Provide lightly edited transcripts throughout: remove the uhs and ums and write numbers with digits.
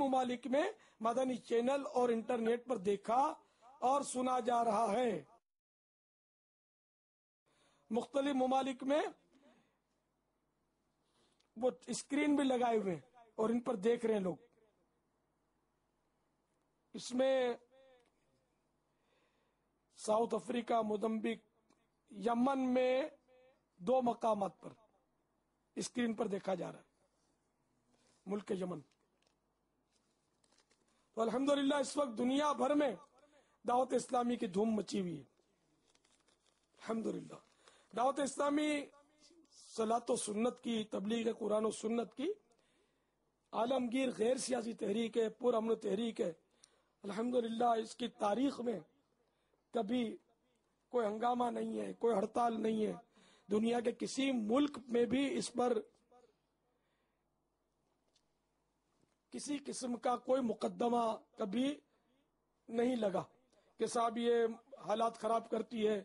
ممالک میں مدنی چینل اور انٹرنیٹ پر دیکھا اور سنا جا رہا ہے۔ مختلف ممالک میں وہ اسکرین بھی لگائے ہوئے ہیں اور ان پر دیکھ رہے ہیں لوگ۔ اس میں ساؤتھ افریقہ، موزمبیق، یمن میں 2 مقامات پر اسکرین پر دیکھا جا رہا ہے، ملک یمن۔ تو الحمدللہ اس وقت دنیا بھر میں دعوت اسلامی کی دھوم مچی ہوئی ہے۔ الحمدللہ دعوت اسلامی صلاۃ و سنت کی، تبلیغ قرآن و سنت کی عالمگیر غیر سیاسی تحریک ہے، پر امن تحریک ہے۔ الحمدللہ اس کی تاریخ میں کبھی کوئی ہنگامہ نہیں ہے، کوئی ہڑتال نہیں ہے، دنیا کے کسی ملک میں بھی اس پر کسی قسم کا کوئی مقدمہ کبھی نہیں لگا کہ صاحب یہ حالات خراب کرتی ہے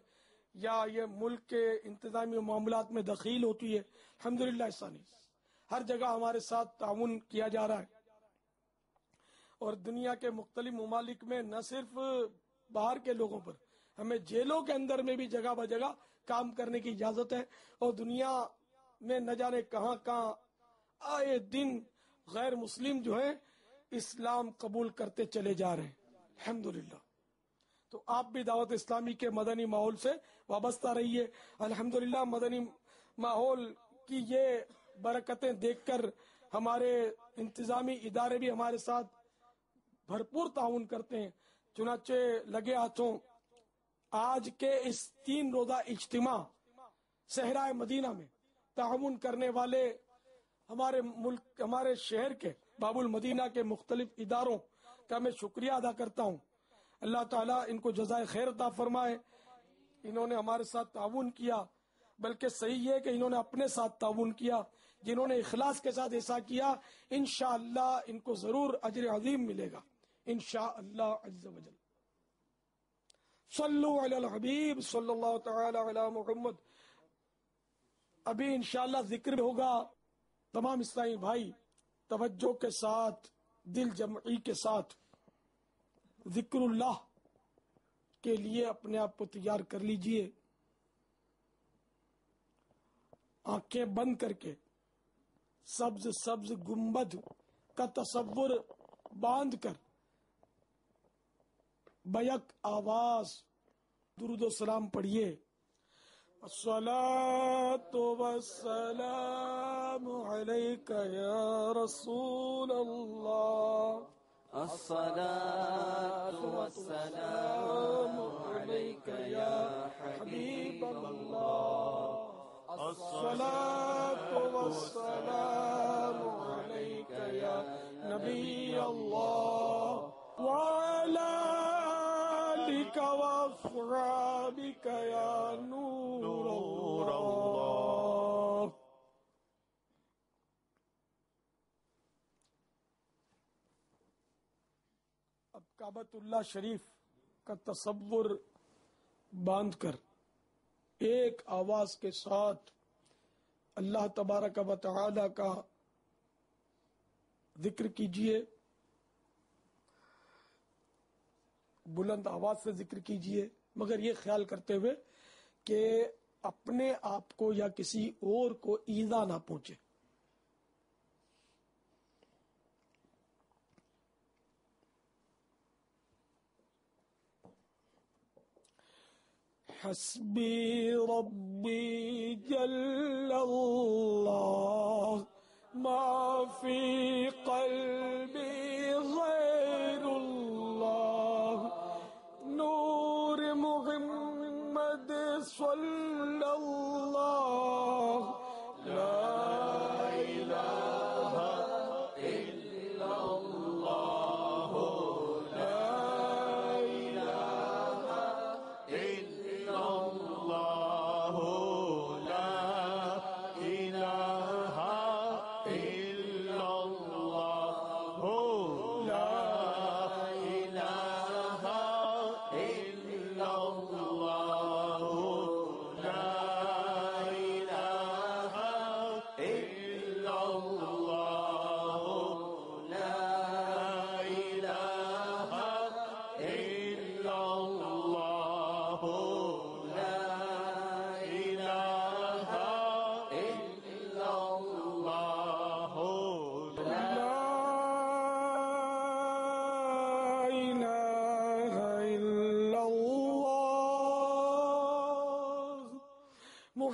یا یہ ملک کے انتظامی معاملات میں دخیل ہوتی ہے۔ الحمدللہ ایسا نہیں، ہر جگہ ہمارے ساتھ تعاون کیا جا رہا ہے۔ اور دنیا کے مختلف ممالک میں نہ صرف باہر کے لوگوں پر، ہمیں جیلوں کے اندر میں بھی جگہ بجگہ کام کرنے کی اجازت ہے، اور دنیا میں نہ جانے کہاں کہاں آئے دن غیر مسلم جو ہیں اسلام قبول کرتے چلے جا رہے ہیں۔ الحمدللہ تو آپ بھی دعوت اسلامی کے مدنی ماحول سے وابستہ رہیے۔ الحمدللہ مدنی ماحول کی یہ برکتیں دیکھ کر ہمارے انتظامی ادارے بھی ہمارے ساتھ بھرپور تعاون کرتے ہیں۔ چنانچہ لگے ہاتھوں آج کے اس 3 روزہ اجتماع صحرائے مدینہ میں تعاون کرنے والے ہمارے ملک، ہمارے شہر کے باب المدینہ کے مختلف اداروں کا میں شکریہ ادا کرتا ہوں۔ اللہ تعالیٰ ان کو جزائے خیر عطا فرمائے۔ انہوں نے ہمارے ساتھ تعاون کیا، بلکہ صحیح یہ کہ انہوں نے اپنے ساتھ تعاون کیا۔ جنہوں نے اخلاص کے ساتھ ایسا کیا انشاءاللہ ان کو ضرور اجر عظیم ملے گا انشاءاللہ عز و جل۔ صلو علی الحبیب صلی اللہ تعالی علی محمد۔ ابھی انشاءاللہ ذکر ہوگا۔ تمام اسلامی بھائی توجہ کے ساتھ، دل جمعی کے ساتھ ذکر اللہ کے لیے اپنے آپ کو تیار کر لیجئے۔ آنکھیں بند کر کے سبز سبز گنبد کا تصور باندھ کر بیک آواز درود و سلام پڑھیے۔ الصلاة والسلام علیک یا رسول اللہ، الصلاة والسلام عليك يا حبيب الله، الصلاة والسلام علیک یا نبی اللہ، وعلى آلك وأصحابك يا نور الله۔ اب کعبۃ اللہ شریف کا تصور باندھ کر ایک آواز کے ساتھ اللہ تبارک و تعالی کا ذکر کیجئے، بلند آواز سے ذکر کیجئے، مگر یہ خیال کرتے ہوئے کہ اپنے آپ کو یا کسی اور کو ایذا نہ پہنچے۔ حسبی ربی جل اللہ ما فی قلبی غیر اللہ، نور محمد صلی اللہ، لا الہ الا اللہ، لا الہ الا اللہ، لا الہ الا اللہ،